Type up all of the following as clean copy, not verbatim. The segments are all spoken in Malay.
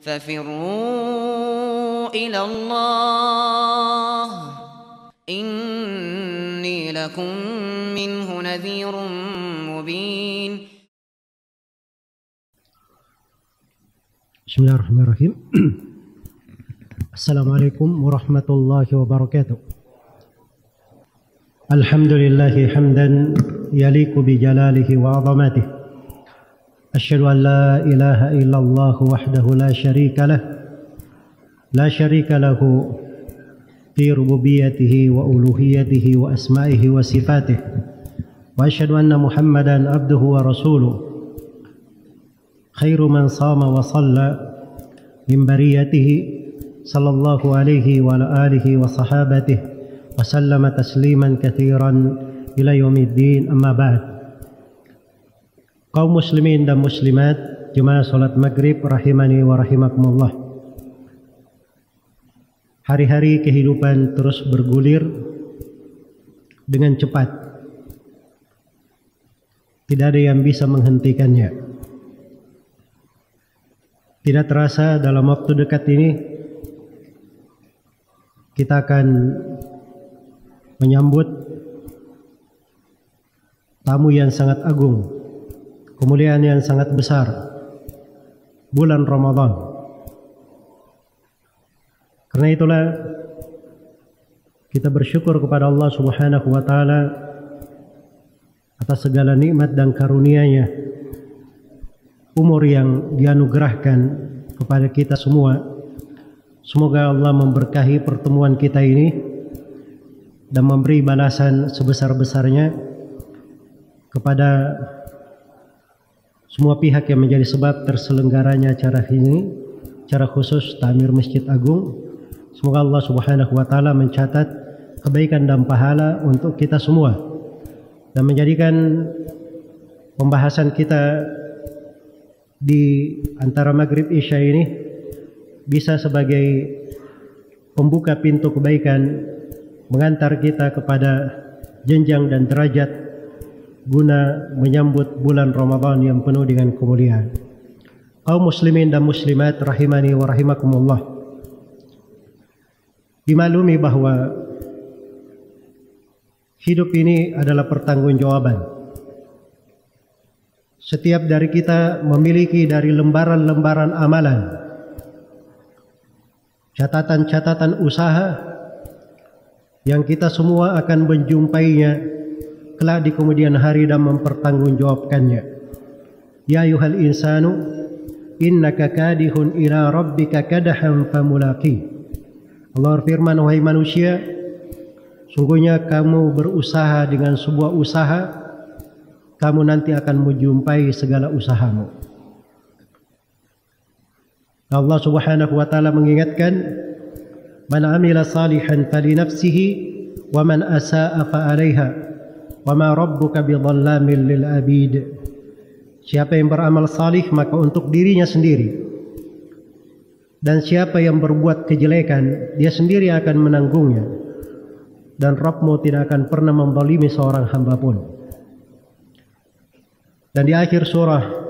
ففروا إلى الله إني لكم منه نذير مبين. Bismillahirrahmanirrahim. Assalamualaikum warahmatullahi wabarakatuh. Alhamdulillahi hamdan yaliku bi jalalihi wa azamatihi. Asyhadu an la ilaha illallah wahdahu la syarika lahu fi rububiyyatihi wa uluhiyyatihi wa asma'ihi wa sifatihi. Wa asyhadu anna Muhammadan abduhu wa rasuluh. Khairu man sama wa salla min bariyatihi sallallahu alaihi wa ala alihi wa sahabatihi wa sallama tasliman katsiran ila yaumiddin, amma ba'd. Kaum muslimin dan muslimat, jemaah salat maghrib rahimani wa rahimakumullah. Hari-hari kehidupan terus bergulir dengan cepat. Tidak ada yang bisa menghentikannya. Tidak terasa dalam waktu dekat ini kita akan menyambut tamu yang sangat agung, kemuliaan yang sangat besar, bulan Ramadan. Karena itulah kita bersyukur kepada Allah Subhanahu wa taala atas segala nikmat dan karunia-Nya, umur yang dianugerahkan kepada kita semua. Semoga Allah memberkahi pertemuan kita ini dan memberi balasan sebesar-besarnya kepada semua pihak yang menjadi sebab terselenggaranya acara ini, secara khusus Takmir Masjid Agung. Semoga Allah Subhanahu wa taala mencatat kebaikan dan pahala untuk kita semua dan menjadikan pembahasan kita di antara maghrib isya ini bisa sebagai pembuka pintu kebaikan, mengantar kita kepada jenjang dan derajat guna menyambut bulan Ramadan yang penuh dengan kemuliaan. Kaum muslimin dan muslimat rahimani wa rahimakumullah, dimaklumi bahwa hidup ini adalah pertanggungjawaban. Setiap dari kita memiliki dari lembaran-lembaran amalan, catatan-catatan usaha yang kita semua akan menjumpainya kelak di kemudian hari dan mempertanggungjawabkannya. Ya ayyuhal insanu innaka kadihun ila rabbika kadahan famulaqi. Allah berfirman, wahai manusia, sungguhnya kamu berusaha dengan sebuah usaha, kamu nanti akan menjumpai segala usahamu. Allah Subhanahu wa taala mengingatkan, man amila salihan falinafsihi wa man asaa fa 'alaiha wa ma rabbuka bidhallamin lil abid. Siapa yang beramal salih maka untuk dirinya sendiri, dan siapa yang berbuat kejelekan dia sendiri akan menanggungnya, dan Rabbmu tidak akan pernah menzalimi seorang hamba pun. Dan di akhir surah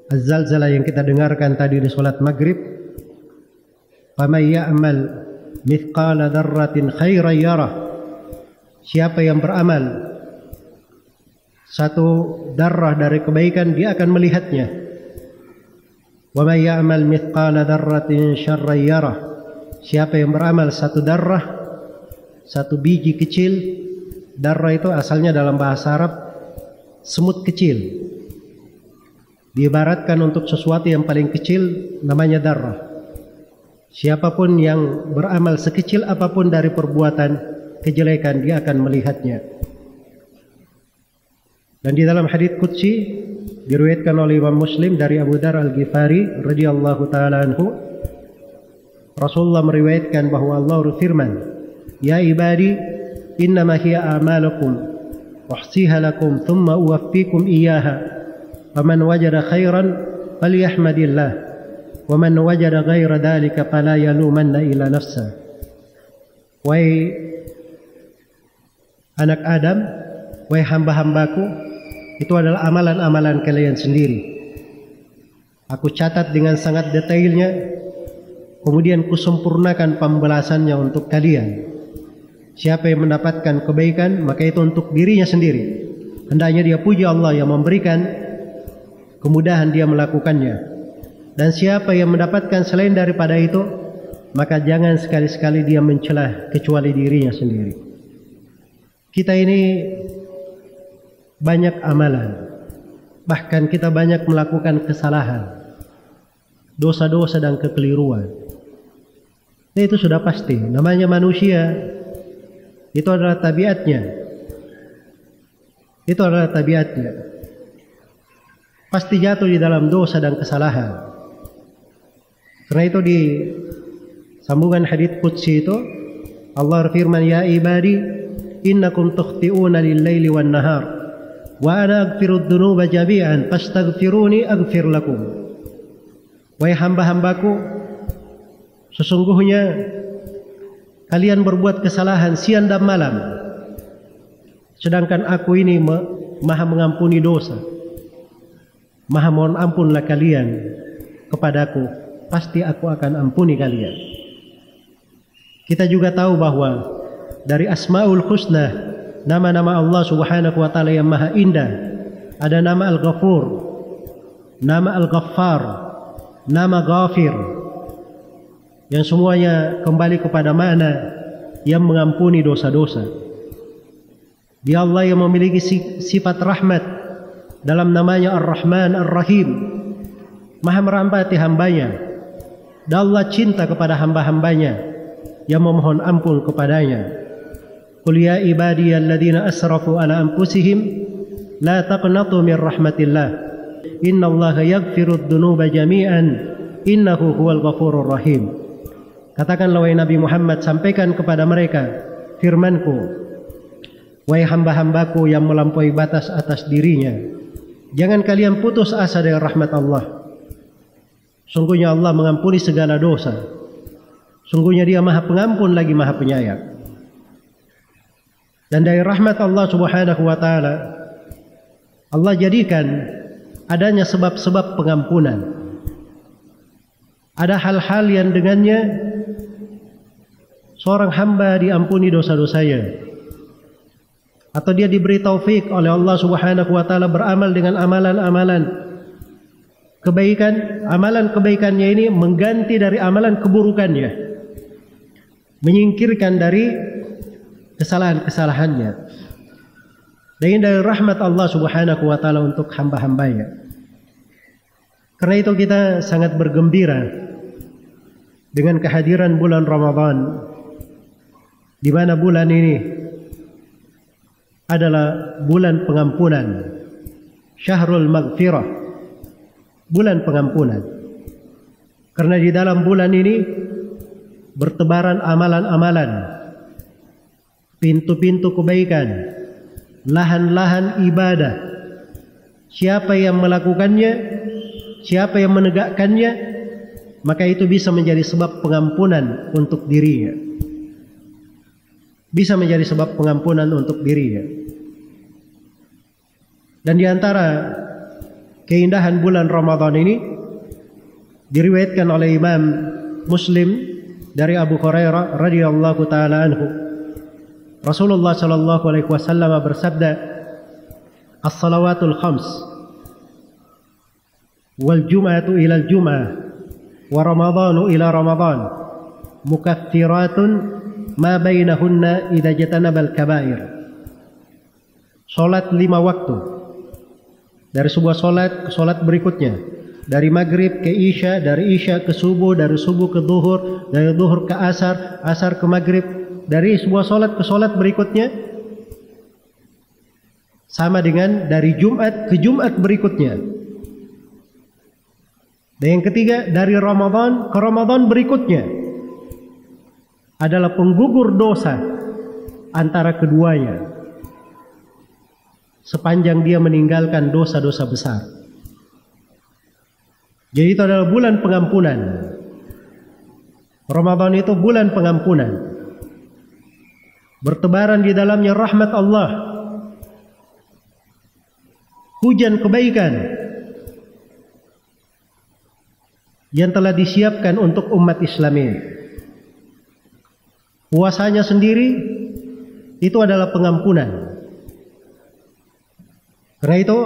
Az-Zalzalah yang kita dengarkan tadi di salat maghrib, faman ya'mal mithqala dzarratin khairan yarah. Siapa yang beramal satu darah dari kebaikan dia akan melihatnya. Wa man ya'mal mithqala dzarratin syarran yarah. Siapa yang beramal satu darah, satu biji kecil. Darah itu asalnya dalam bahasa Arab semut kecil. Diibaratkan untuk sesuatu yang paling kecil namanya darah. Siapapun yang beramal sekecil apapun dari perbuatan kejelekan dia akan melihatnya. Dan di dalam hadits qudsi diriwayatkan oleh Imam Muslim dari Abu Dzar Al-Ghifari radhiyallahu taala anhu, Rasulullah meriwayatkan bahwa Allah berfirman, ya ibadi innama hiya a'malukum uhsiha lakum thumma uwaffikum iyyaha faman wajada khairan falyahmadillah wa man wajada ghaira dhalika fala yalumanna illa nafsa. Wahai anak Adam, wahai hamba-hambaku, itu adalah amalan-amalan kalian sendiri. Aku catat dengan sangat detailnya, kemudian kusempurnakan pembalasannya untuk kalian. Siapa yang mendapatkan kebaikan, maka itu untuk dirinya sendiri. Hendaknya dia puji Allah yang memberikan kemudahan dia melakukannya. Dan siapa yang mendapatkan selain daripada itu, maka jangan sekali-sekali dia mencela kecuali dirinya sendiri. Kita ini banyak amalan, bahkan kita banyak melakukan kesalahan, dosa-dosa dan kekeliruan. Nah, itu sudah pasti, namanya manusia, itu adalah tabiatnya. Itu adalah tabiatnya. Pasti jatuh di dalam dosa dan kesalahan. Karena itu di sambungan hadits qudsi itu Allah berfirman, ya ibadi innakum tukhti'una lil-laili wan-nahar wa ana aghfiru dzunuba jami'an fastaghfiruni aghfir lakum. Wahai hamba-hambaku, sesungguhnya kalian berbuat kesalahan siang dan malam, sedangkan aku ini maha mengampuni dosa. Maha mohon ampunlah kalian kepadaku, pasti aku akan ampuni kalian. Kita juga tahu bahwa dari Asmaul Husna, nama-nama Allah Subhanahu wa taala yang maha indah, ada nama Al-Ghafur, nama Al-Ghaffar, nama Ghafir, yang semuanya kembali kepada makna yang mengampuni dosa-dosa. Dia Allah yang memiliki sifat rahmat dalam namanya Ar-Rahman Ar-Rahim, maha merahmati hambanya. Dan Allah cinta kepada hamba-hambanya yang memohon ampun kepadanya. Qul ya ibadiyalladzina asrafu ala anfusihim la taqnatu min rahmatillah innallaha yaghfirudz dzunuba jami'an innahu huwal ghafurur rahim. Katakanlah wahai Nabi Muhammad, sampaikan kepada mereka firman-Ku, wahai hamba-hambaku yang melampaui batas atas dirinya, jangan kalian putus asa dari rahmat Allah. Sungguhnya Allah mengampuni segala dosa. Sungguhnya dia maha pengampun lagi maha penyayang. Dan dari rahmat Allah Subhanahu wa ta'ala, Allah jadikan adanya sebab-sebab pengampunan. Ada hal-hal yang dengannya seorang hamba diampuni dosa-dosanya, atau dia diberi taufik oleh Allah Subhanahu wa ta'ala beramal dengan amalan-amalan kebaikan. Amalan kebaikannya ini mengganti dari amalan keburukannya, menyingkirkan dari kesalahan-kesalahannya. Dan ini dari rahmat Allah Subhanahu wa ta'ala untuk hamba-hambanya. Karena itu kita sangat bergembira dengan kehadiran bulan Ramadan, di mana bulan ini adalah bulan pengampunan, Syahrul Maghfirah, bulan pengampunan. Karena di dalam bulan ini bertebaran amalan-amalan, pintu-pintu kebaikan, lahan-lahan ibadah. Siapa yang melakukannya, siapa yang menegakkannya, maka itu bisa menjadi sebab pengampunan untuk dirinya. Bisa menjadi sebab pengampunan untuk dirinya. Dan di antara keindahan bulan Ramadan ini diriwayatkan oleh Imam Muslim dari Abu Hurairah radhiyallahu taala anhu, Rasulullah sallallahu alaihi wasallam bersabda, "As-salawatul khams wal jum'atu ila al-jum'ah wa ramadhanu ila ramadhan mukaffiratun ma bainahunna idza jatanabal kaba'ir." Salat 5 waktu, dari sebuah salat ke salat berikutnya, dari maghrib ke isya, dari isya ke subuh, dari subuh ke zuhur, dari zuhur ke asar, asar ke maghrib, dari sebuah salat ke salat berikutnya, sama dengan dari Jumat ke Jumat berikutnya. Dan yang ketiga, dari Ramadan ke Ramadan berikutnya, adalah penggugur dosa antara keduanya, sepanjang dia meninggalkan dosa-dosa besar. Jadi itu adalah bulan pengampunan. Ramadan itu bulan pengampunan. Bertebaran di dalamnya rahmat Allah, hujan kebaikan, yang telah disiapkan untuk umat Islam ini. Puasanya sendiri itu adalah pengampunan. Karena itu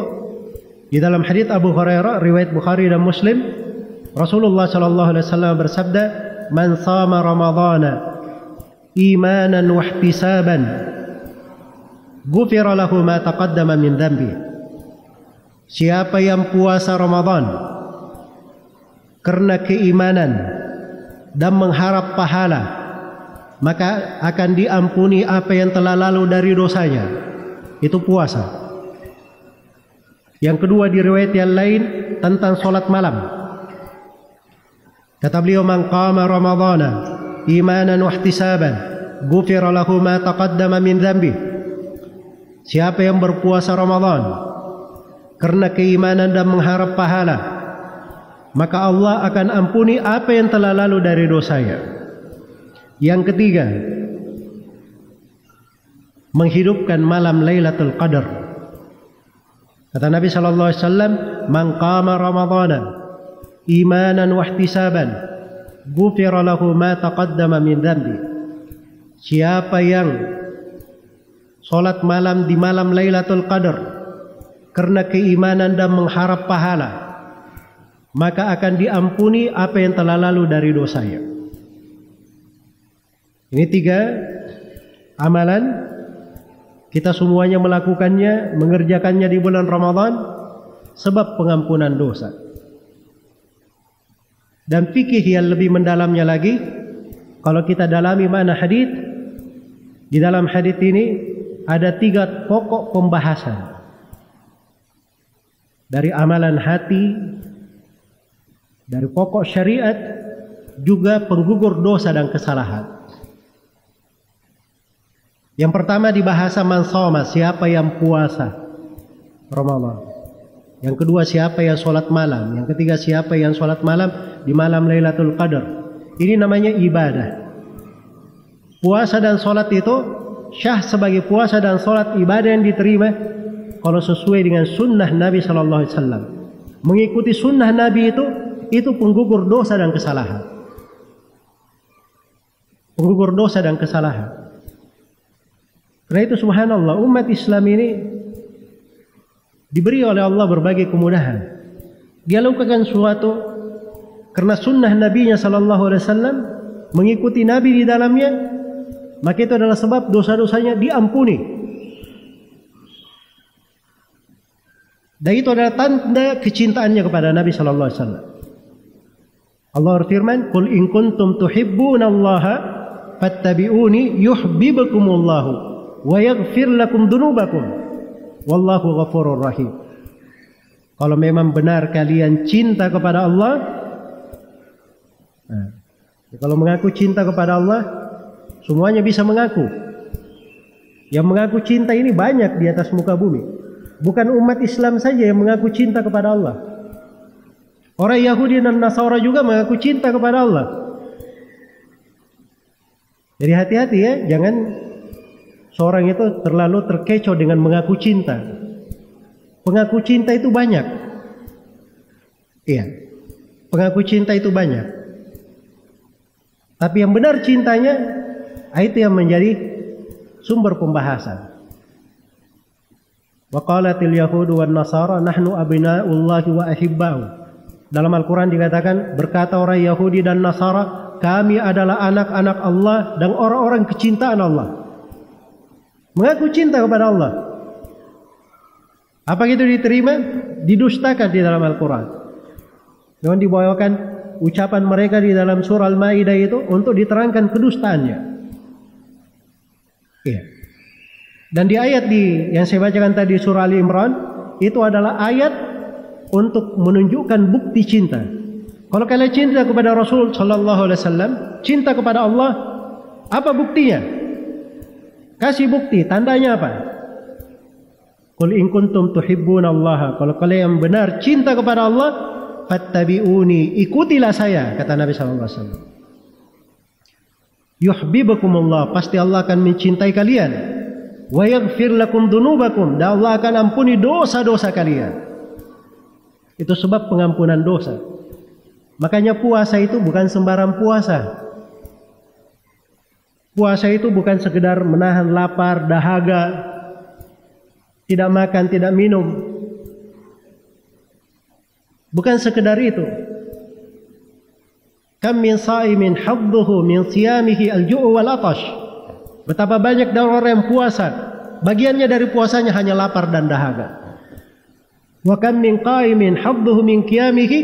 di dalam hadits Abu Hurairah riwayat Bukhari dan Muslim, Rasulullah sallallahu alaihi wasallam bersabda, "Man shama Ramadhana imanan wa ihtisaban, ghufira lahu ma taqaddama min dhanbi." Siapa yang puasa Ramadan karena keimanan dan mengharap pahala, maka akan diampuni apa yang telah lalu dari dosanya. Itu puasa. Yang kedua, di riwayat yang lain tentang salat malam, kata beliau, "Man qama Ramadhana imanan wa ihtisaban, ghufira lahu ma taqaddama min dhanbi." Siapa yang berpuasa Ramadan karena keimanan dan mengharap pahala, maka Allah akan ampuni apa yang telah lalu dari dosanya. Yang ketiga, menghidupkan malam Lailatul Qadar. Kata Nabi sallallahu alaihi wasallam, "Man qama Ramadhana imanan wa ihtisaban, ghufira lahu ma taqaddama min dhanbi." Siapa yang salat malam di malam Lailatul Qadar karena keimanan dan mengharap pahala, maka akan diampuni apa yang telah lalu dari dosanya. Ini 3 amalan. Kita semuanya melakukannya, mengerjakannya di bulan Ramadan sebab pengampunan dosa. Dan fikih yang lebih mendalamnya lagi, kalau kita dalami makna hadits, di dalam hadits ini ada 3 pokok pembahasan. Dari amalan hati, dari pokok syariat, juga penggugur dosa dan kesalahan. Yang pertama di bahasa man shoma, siapa yang puasa Ramadan. Yang kedua, siapa yang sholat malam. Yang ketiga, siapa yang sholat malam di malam Lailatul Qadar. Ini namanya ibadah. Puasa dan sholat itu syah sebagai puasa dan sholat ibadah yang diterima kalau sesuai dengan sunnah Nabi sallallahu alaihi wasallam. Mengikuti sunnah Nabi itu penggugur dosa dan kesalahan. Penggugur dosa dan kesalahan. Karena itu subhanallah, umat Islam ini diberi oleh Allah berbagai kemudahan. Dia lakukan suatu karena sunnah Nabi-Nya sallallahu alaihi wasallam, mengikuti Nabi di dalamnya, maka itu adalah sebab dosa-dosanya diampuni. Dan itu adalah tanda kecintaannya kepada Nabi sallallahu alaihi wasallam. Allah berfirman, "Qul in kuntum tuhibbunallaha fattabi'uni yuhibbukumullahu wa yaghfir lakum dzunubakum wallahu ghafurur rahim." Kalau memang benar kalian cinta kepada Allah, kalau mengaku cinta kepada Allah, semuanya bisa mengaku. Yang mengaku cinta ini banyak di atas muka bumi. Bukan umat Islam saja yang mengaku cinta kepada Allah. Orang Yahudi dan Nasara juga mengaku cinta kepada Allah. Jadi hati-hati ya, jangan seorang itu terlalu terkecoh dengan mengaku cinta. Pengaku cinta itu banyak. Iya, pengaku cinta itu banyak. Tapi yang benar cintanya, itu yang menjadi sumber pembahasan. Wa qalatil yahudu wan nasara nahnu abna'ullahi wa ahibba'u. Dalam Al-Quran dikatakan, berkata orang Yahudi dan Nasara, kami adalah anak-anak Allah dan orang-orang kecintaan Allah. Mengaku cinta kepada Allah. Apa itu diterima? Didustakan di dalam Al-Quran. Dengan dibawakan ucapan mereka di dalam surah Al-Maidah itu untuk diterangkan kedustaannya. Iya. Dan di ayat yang saya bacakan tadi surah Ali Imran, itu adalah ayat untuk menunjukkan bukti cinta. Kalau kalian cinta kepada Rasul sallallahu alaihi wasallam, cinta kepada Allah, apa buktinya? Kasih bukti, tandanya apa? Qul in kuntum tuhibbunallaha, kalau kalian benar cinta kepada Allah, fattabi'uni, ikutilah saya, kata Nabi sallallahu alaihi wasallam. Yuhibbukumullah, pasti Allah akan mencintai kalian. Wa yaghfir lakum dzunubakum, dan Allah akan ampuni dosa-dosa kalian. Itu sebab pengampunan dosa. Makanya puasa itu bukan sembarang puasa. Puasa itu bukan sekedar menahan lapar, dahaga, tidak makan, tidak minum. Bukan sekedar itu. Kam min sa'imin hadduhu min siyamihi al-ju'u wal atash. Betapa banyak dari orang yang puasa, bagiannya dari puasanya hanya lapar dan dahaga. Wa kam min qa'imin hadduhu min qiyamihi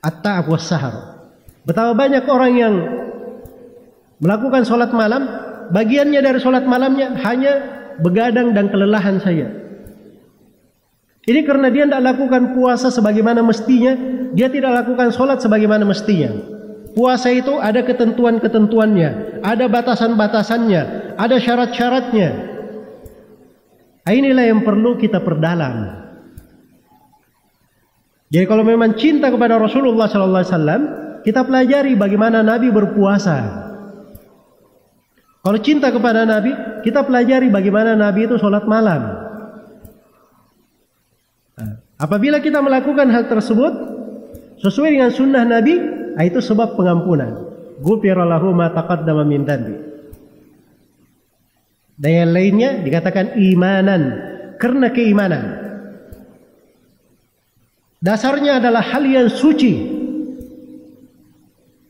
at-ta'ab was sahar. Betapa banyak orang yang melakukan sholat malam, bagiannya dari sholat malamnya hanya begadang dan kelelahan saja. Ini karena dia tidak lakukan puasa sebagaimana mestinya, dia tidak lakukan sholat sebagaimana mestinya. Puasa itu ada ketentuan-ketentuannya, ada batasan-batasannya, ada syarat-syaratnya. Inilah yang perlu kita perdalam. Jadi kalau memang cinta kepada Rasulullah SAW, kita pelajari bagaimana Nabi berpuasa. Kalau cinta kepada Nabi, kita pelajari bagaimana Nabi itu sholat malam. Apabila kita melakukan hal tersebut sesuai dengan sunnah Nabi, itu sebab pengampunan. Ghufira lahu ma taqaddama min dhanbi. Dan yang lainnya dikatakan imanan, karena keimanan. Dasarnya adalah hal yang suci.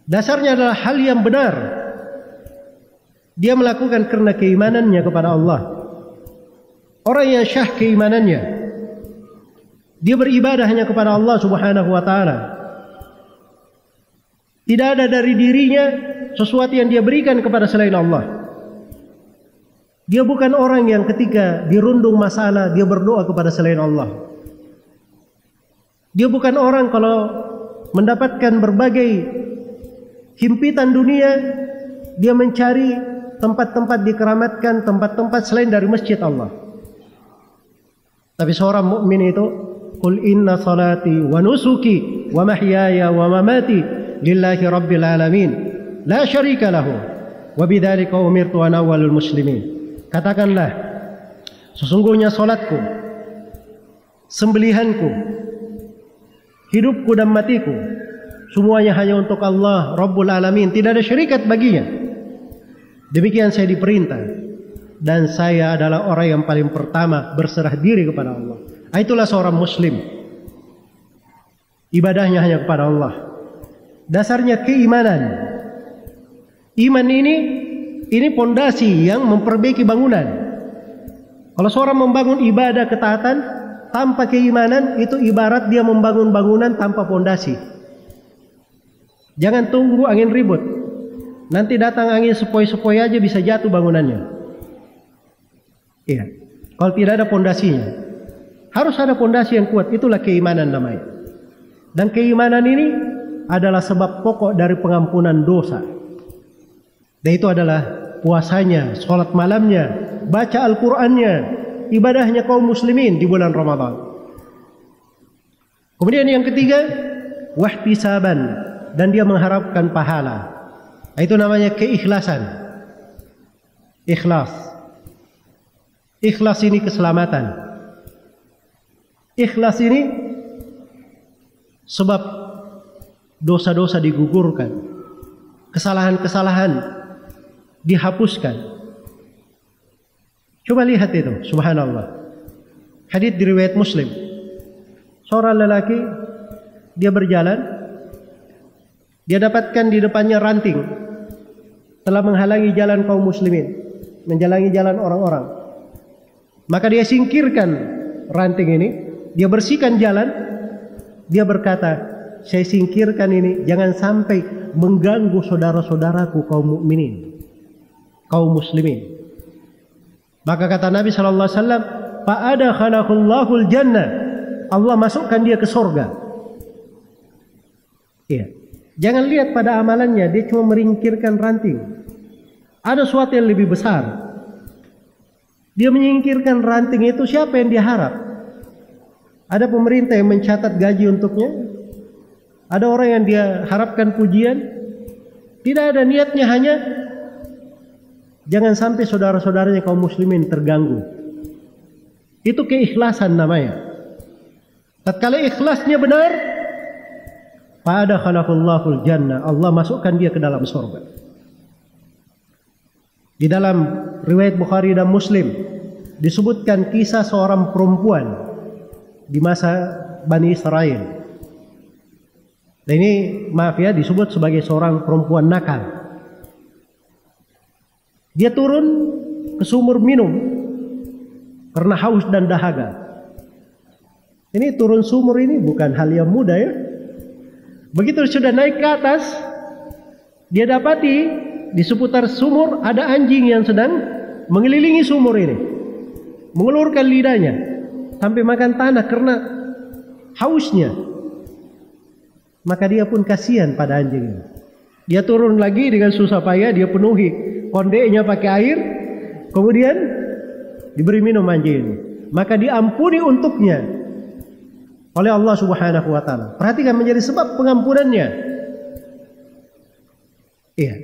Dasarnya adalah hal yang benar. Dia melakukan karena keimanannya kepada Allah. Orang yang syah keimanannya, dia beribadah hanya kepada Allah Subhanahu wa ta'ala. Tidak ada dari dirinya sesuatu yang dia berikan kepada selain Allah. Dia bukan orang yang ketika dirundung masalah dia berdoa kepada selain Allah. Dia bukan orang kalau mendapatkan berbagai himpitan dunia, dia mencari tempat-tempat dikeramatkan, tempat-tempat selain dari masjid Allah. Tapi seorang mukmin itu, qul inna salati wa nusuki wa mahyaya wa mamati lillahi rabbil alamin la syarika lahu wa bidzalika umirtu ana awwalul muslimin. Katakanlah, sesungguhnya salatku, sembelihanku, hidupku dan matiku semuanya hanya untuk Allah Rabbul Alamin, tidak ada syarikat baginya. Demikian saya diperintah, dan saya adalah orang yang paling pertama berserah diri kepada Allah. Itulah seorang muslim, ibadahnya hanya kepada Allah. Dasarnya keimanan. Iman ini pondasi yang memperbaiki bangunan. Kalau seorang membangun ibadah ketaatan tanpa keimanan, itu ibarat dia membangun bangunan tanpa pondasi. Jangan tunggu angin ribut, nanti datang angin sepoi-sepoi aja bisa jatuh bangunannya. Iya, kalau tidak ada pondasinya. Harus ada pondasi yang kuat, itulah keimanan namanya. Dan keimanan ini adalah sebab pokok dari pengampunan dosa. Dan itu adalah puasanya, sholat malamnya, baca Al-Qur'annya, ibadahnya kaum muslimin di bulan Ramadan. Kemudian yang ketiga, wahtisaban, dan dia mengharapkan pahala. Itu namanya keikhlasan. Ikhlas. Ikhlas ini keselamatan. Ikhlas ini sebab dosa-dosa digugurkan, kesalahan-kesalahan dihapuskan. Coba lihat itu, subhanallah. Hadits riwayat Muslim. Seorang lelaki, dia berjalan, dia dapatkan di depannya ranting, telah menghalangi jalan kaum muslimin, menjalangi jalan orang-orang. Maka dia singkirkan ranting ini, dia bersihkan jalan, dia berkata, saya singkirkan ini, jangan sampai mengganggu saudara-saudaraku kaum mukminin, kaum muslimin. Maka kata Nabi SAW, fa'adakhalahul jannah, Allah masukkan dia ke surga. Iya. Jangan lihat pada amalannya, dia cuma meringkirkan ranting. Ada sesuatu yang lebih besar. Dia menyingkirkan ranting itu, siapa yang dia harap? Ada pemerintah yang mencatat gaji untuknya? Ada orang yang dia harapkan pujian? Tidak ada, niatnya hanya jangan sampai saudara-saudaranya kaum muslimin terganggu. Itu keikhlasan namanya. Tatkala ikhlasnya benar, Fa'adakhalahullahu al-jannah, Allah masukkan dia ke dalam surga. Di dalam riwayat Bukhari dan Muslim disebutkan kisah seorang perempuan di masa Bani Israel. Dan ini maaf ya, disebut sebagai seorang perempuan nakal. Dia turun ke sumur minum karena haus dan dahaga. Ini turun sumur ini bukan hal yang mudah ya. Begitu sudah naik ke atas, dia dapati di seputar sumur ada anjing yang sedang mengelilingi sumur ini, mengelurkan lidahnya sampai makan tanah karena hausnya. Maka dia pun kasihan pada anjing ini. Dia turun lagi dengan susah payah, dia penuhi kondeknya pakai air, kemudian diberi minum anjing ini. Maka diampuni untuknya oleh Allah Subhanahu wa taala. Perhatikan, menjadi sebab pengampunannya. Iya.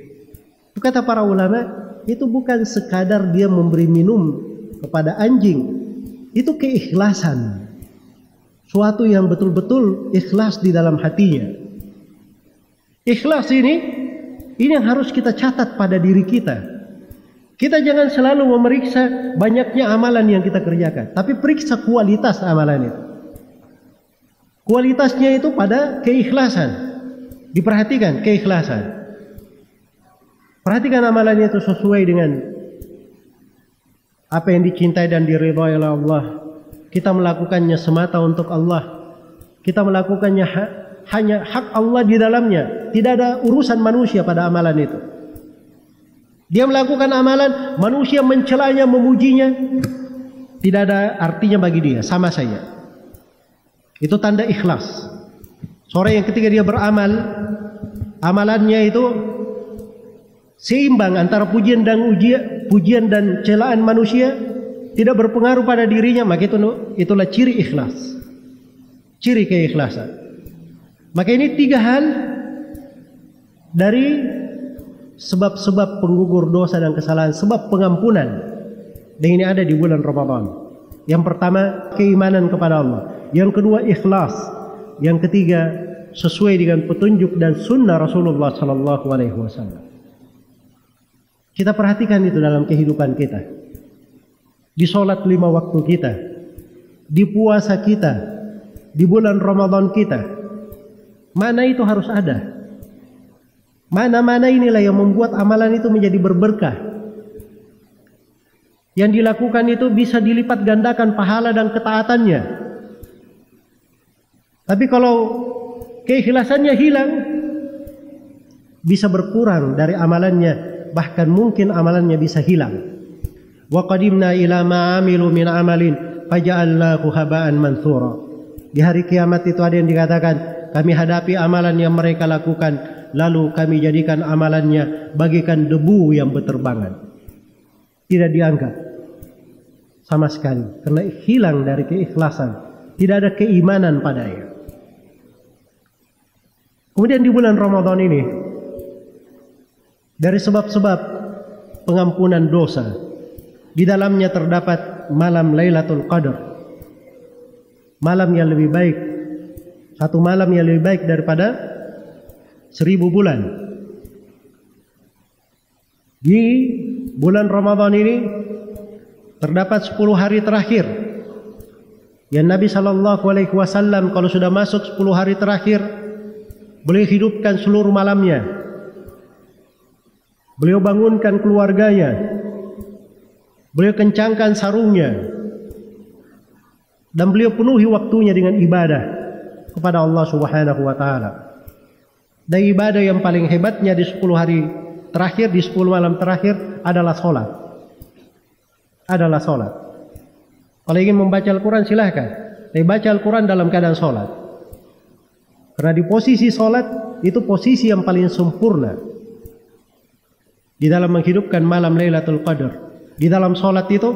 Itu kata para ulama, itu bukan sekadar dia memberi minum kepada anjing. Itu keikhlasan. Suatu yang betul-betul ikhlas di dalam hatinya. Ikhlas ini yang harus kita catat pada diri kita. Kita jangan selalu memeriksa banyaknya amalan yang kita kerjakan, tapi periksa kualitas amalan itu. Kualitasnya itu pada keikhlasan. Diperhatikan keikhlasan. Perhatikan amalannya itu sesuai dengan apa yang dicintai dan diridhai oleh Allah. Kita melakukannya semata untuk Allah. Kita melakukannya hanya hak Allah di dalamnya. Tidak ada urusan manusia pada amalan itu. Dia melakukan amalan, manusia mencelanya, memujinya, tidak ada artinya bagi dia, sama saja. Itu tanda ikhlas. Seorang yang ketika dia beramal, amalannya itu seimbang antara pujian dan celaan manusia, tidak berpengaruh pada dirinya, maka itulah ciri ikhlas. Ciri keikhlasan. Maka ini 3 hal dari sebab-sebab penggugur dosa dan kesalahan, sebab pengampunan. Dan ini ada di bulan Ramadan. Yang pertama, keimanan kepada Allah. Yang kedua, ikhlas. Yang ketiga, sesuai dengan petunjuk dan sunnah Rasulullah sallallahu alaihi wasallam. Kita perhatikan itu dalam kehidupan kita. Di sholat 5 waktu kita, di puasa kita, di bulan Ramadan kita. Mana itu harus ada? Mana-mana inilah yang membuat amalan itu menjadi berberkah. Yang dilakukan itu bisa dilipat gandakan pahala dan ketaatannya. Tapi kalau keikhlasannya hilang, bisa berkurang dari amalannya, bahkan mungkin amalannya bisa hilang. Wa qadimna ila ma amilu min amalin faja'alnahu haba'an manthura. Di hari kiamat itu ada yang dikatakan, kami hadapi amalan yang mereka lakukan, lalu kami jadikan amalannya bagaikan debu yang berterbangan. Tidak dianggap sama sekali, karena hilang dari keikhlasan, tidak ada keimanan padanya. Kemudian di bulan Ramadan ini, dari sebab-sebab pengampunan dosa, di dalamnya terdapat malam Lailatul Qadar. Malam yang lebih baik, satu malam yang lebih baik daripada 1000 bulan. Di bulan Ramadan ini terdapat 10 hari terakhir yang Nabi sallallahu alaihi wasallam kalau sudah masuk 10 hari terakhir, beliau hidupkan seluruh malamnya. Beliau bangunkan keluarganya. Beliau kencangkan sarungnya. Dan beliau penuhi waktunya dengan ibadah kepada Allah Subhanahu wa taala. Dan ibadah yang paling hebatnya di 10 hari terakhir, di 10 malam terakhir adalah sholat. Adalah sholat. Kalau ingin membaca Al-Quran silahkan. Tapi baca Al-Quran dalam keadaan sholat. Karena di posisi sholat itu posisi yang paling sempurna di dalam menghidupkan malam Lailatul Qadar. Di dalam sholat itu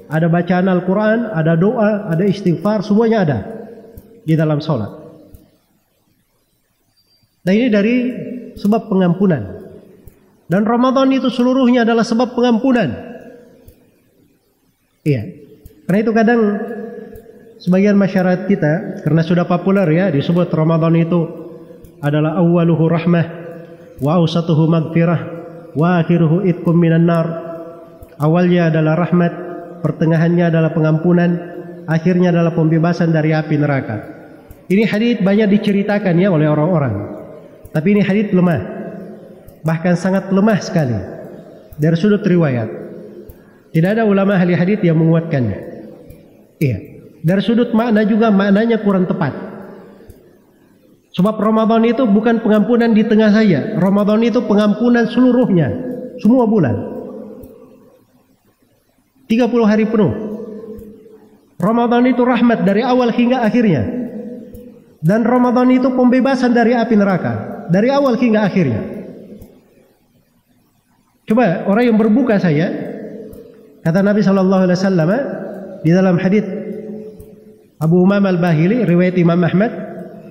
ada bacaan Al-Quran, ada doa, ada istighfar, semuanya ada di dalam sholat. Nah ini dari sebab pengampunan. Dan Ramadan itu seluruhnya adalah sebab pengampunan. Iya. Karena itu kadang sebagian masyarakat kita, karena sudah populer ya, disebut Ramadan itu adalah awwaluhu rahmah, wa awsatuhu maghfirah, wa akhiruhu itqum minan nar. Awalnya adalah rahmat, pertengahannya adalah pengampunan, akhirnya adalah pembebasan dari api neraka. Ini hadits banyak diceritakan ya oleh orang-orang. Tapi ini hadits lemah. Bahkan sangat lemah sekali dari sudut riwayat. Tidak ada ulama ahli hadits yang menguatkannya. Iya. Dari sudut makna juga maknanya kurang tepat. Sebab Ramadan itu bukan pengampunan di tengah saja. Ramadan itu pengampunan seluruhnya, semua bulan. 30 hari penuh. Ramadan itu rahmat dari awal hingga akhirnya. Dan Ramadan itu pembebasan dari api neraka dari awal hingga akhirnya. Coba orang yang berbuka saja, kata Nabi SAW di dalam hadits Abu Umam al-Bahili riwayat Imam Ahmad,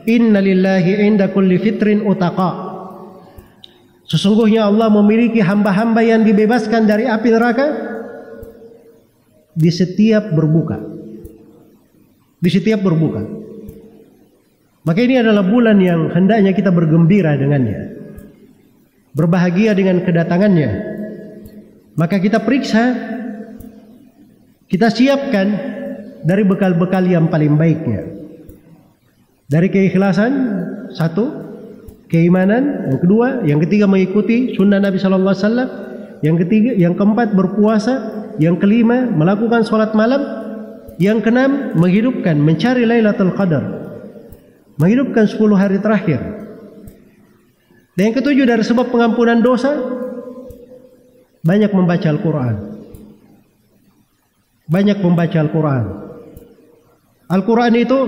inna lillahi inda kulli fitrin utaqa. Sesungguhnya Allah memiliki hamba-hamba yang dibebaskan dari api neraka di setiap berbuka. Di setiap berbuka. Maka ini adalah bulan yang hendaknya kita bergembira dengannya, berbahagia dengan kedatangannya. Maka kita periksa, kita siapkan dari bekal-bekal yang paling baiknya. Dari keikhlasan, satu, keimanan, yang kedua, yang ketiga mengikuti sunnah Nabi Sallallahu Alaihi Wasallam, yang ketiga, yang keempat berpuasa, yang kelima melakukan sholat malam, yang keenam menghidupkan, mencari Lailatul Qadar, menghidupkan 10 hari terakhir. Dan yang ketujuh dari sebab pengampunan dosa, banyak membaca Al-Quran. Banyak membaca Al-Quran. Al-Quran itu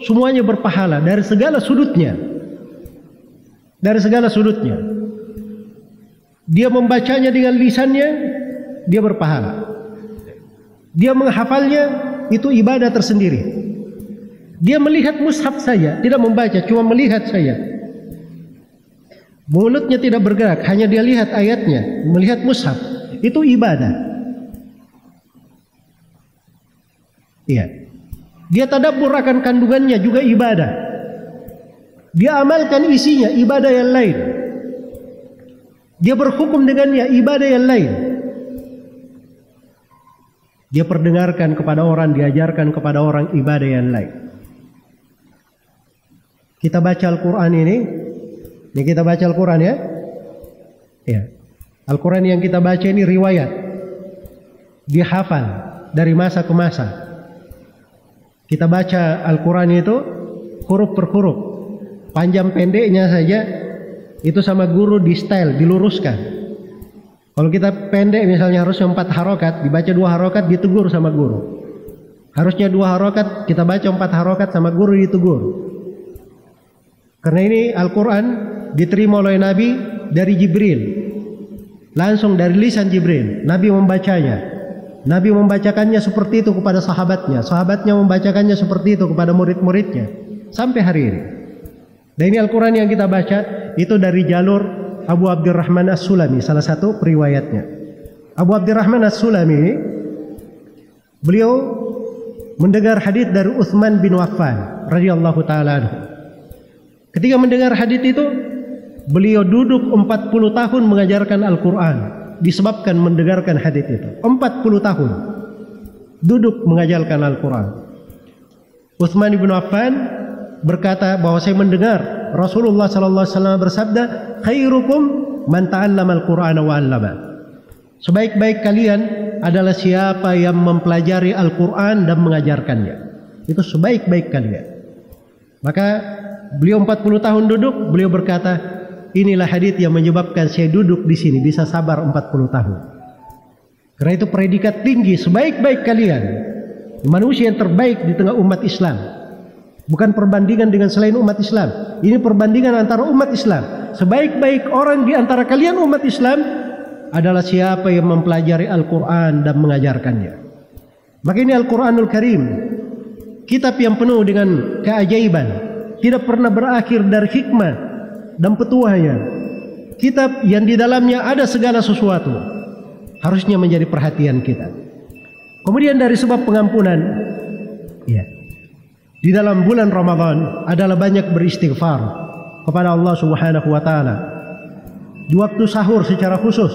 semuanya berpahala dari segala sudutnya. Dari segala sudutnya. Dia membacanya dengan lisannya, dia berpahala. Dia menghafalnya, itu ibadah tersendiri. Dia melihat mushaf saja, tidak membaca, cuma melihat saja. Mulutnya tidak bergerak, hanya dia lihat ayatnya, melihat mushaf. Itu ibadah. Iya. Dia tadabbur akan kandungannya juga ibadah. Dia amalkan isinya, ibadah yang lain. Dia berhukum dengannya, ibadah yang lain. Dia perdengarkan kepada orang, diajarkan kepada orang ibadah yang lain. Kita baca Al-Quran ini kita baca Al-Quran ya. Ya. Al-Quran yang kita baca ini riwayat. Dihafal dari masa ke masa. Kita baca Al-Quran itu huruf per huruf. Panjang pendeknya saja itu sama guru di style, diluruskan. Kalau kita pendek misalnya harusnya 4 harokat, dibaca 2 harokat, ditegur sama guru. Harusnya 2 harokat, kita baca 4 harokat sama guru, ditegur. Karena ini Al-Quran diterima oleh Nabi dari Jibril, langsung dari lisan Jibril. Nabi membacanya, Nabi membacakannya seperti itu kepada sahabatnya, sahabatnya membacakannya seperti itu kepada murid-muridnya sampai hari ini. Dan ini Al-Quran yang kita baca itu dari jalur Abu Abdurrahman As-Sulami, salah satu periwayatnya. Abu Abdurrahman As-Sulami ini, beliau mendengar hadits dari Utsman bin Affan radhiyallahu taala anhu. Ketika mendengar hadits itu, beliau duduk 40 tahun mengajarkan Al-Quran disebabkan mendengarkan hadits itu. 40 tahun duduk mengajarkan Al-Quran. Utsman bin Affan berkata bahwa saya mendengar Rasulullah sallallahu alaihi wasallam bersabda, khairukum man ta'allama al-Qur'ana wa 'allama. Sebaik-baik kalian adalah siapa yang mempelajari Al-Qur'an dan mengajarkannya. Itu sebaik-baik kalian. Maka beliau 40 tahun duduk, beliau berkata, inilah hadits yang menyebabkan saya duduk di sini bisa sabar 40 tahun. Karena itu predikat tinggi, sebaik-baik kalian, manusia yang terbaik di tengah umat Islam. Bukan perbandingan dengan selain umat Islam. Ini perbandingan antara umat Islam. Sebaik-baik orang di antara kalian umat Islam adalah siapa yang mempelajari Al-Quran dan mengajarkannya. Maka ini Al-Quranul Karim, kitab yang penuh dengan keajaiban, tidak pernah berakhir dari hikmah dan petuahnya. Kitab yang di dalamnya ada segala sesuatu, harusnya menjadi perhatian kita. Kemudian dari sebab pengampunan, ya, di dalam bulan Ramadan adalah banyak beristighfar. kepada Allah Subhanahu wa taala. Di waktu sahur secara khusus,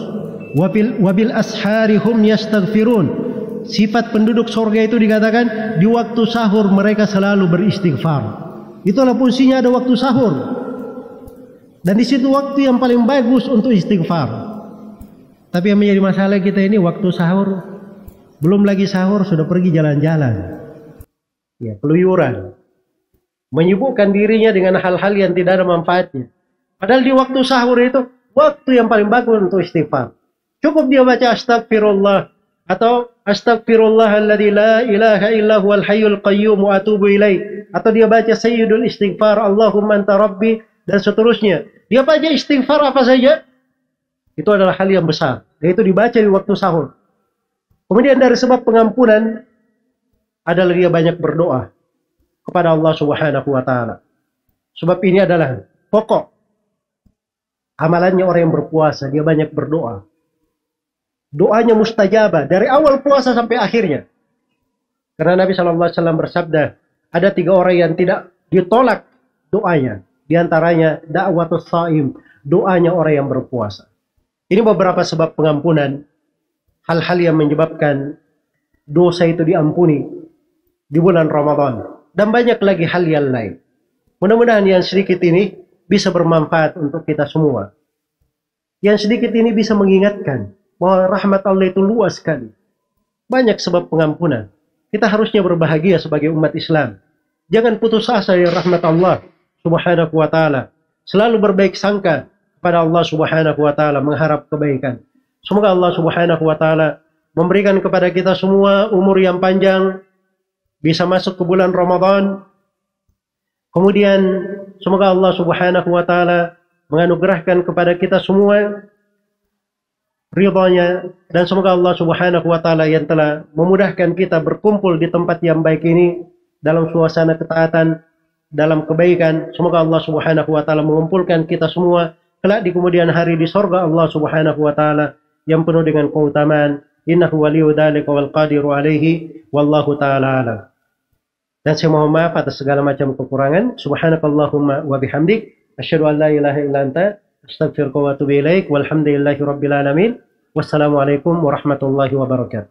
wabil ashari hum yastaghfirun. Sifat penduduk surga itu dikatakan di waktu sahur mereka selalu beristighfar. Itulah fungsinya ada waktu sahur. Dan di situ waktu yang paling bagus untuk istighfar. Tapi yang menjadi masalah kita ini waktu sahur, belum lagi sahur sudah pergi jalan-jalan. Ya, keluyuran. Menyibukkan dirinya dengan hal-hal yang tidak ada manfaatnya. Padahal di waktu sahur itu waktu yang paling bagus untuk istighfar. Cukup dia baca astagfirullah atau astagfirullahalladzi la ilaha illa huwal hayyul qayyum wa atubu ilaih, atau dia baca sayyidul istighfar Allahumma anta rabbi dan seterusnya. Dia baca istighfar apa saja, itu adalah hal yang besar, dan itu dibaca di waktu sahur. Kemudian dari sebab pengampunan adalah dia banyak berdoa kepada Allah Subhanahu wa taala. Sebab ini adalah pokok amalannya orang yang berpuasa, dia banyak berdoa. Doanya mustajabah dari awal puasa sampai akhirnya. Karena Nabi SAW bersabda, ada 3 orang yang tidak ditolak doanya. Di antaranya da'watus shaim, doanya orang yang berpuasa. Ini beberapa sebab pengampunan, hal-hal yang menyebabkan dosa itu diampuni di bulan Ramadan. Dan banyak lagi hal yang lain. Mudah-mudahan yang sedikit ini bisa bermanfaat untuk kita semua. Yang sedikit ini bisa mengingatkan bahwa rahmat Allah itu luas sekali. Banyak sebab pengampunan. Kita harusnya berbahagia sebagai umat Islam. Jangan putus asa dari rahmat Allah Subhanahu wa taala. Selalu berbaik sangka kepada Allah Subhanahu wa taala, mengharap kebaikan. Semoga Allah Subhanahu wa taala memberikan kepada kita semua umur yang panjang, bisa masuk ke bulan Ramadan. Kemudian semoga Allah Subhanahu wa taala menganugerahkan kepada kita semua ridhanya, dan semoga Allah Subhanahu wa taala yang telah memudahkan kita berkumpul di tempat yang baik ini dalam suasana ketaatan, dalam kebaikan, semoga Allah Subhanahu wa taala mengumpulkan kita semua kelak di kemudian hari di surga Allah Subhanahu wa taala yang penuh dengan keutamaan. Innahu waliyyu dzalika wal qadiru alaihi wallahu taala alam. Dan saya mohon maaf atas segala macam kekurangan. Subhanakallahumma wa bihamdik asyhadu an la ilaha illa anta astaghfiruka wa atubu ilaik. Walhamdulillahi rabbil alamin. Wassalamualaikum warahmatullahi wabarakatuh.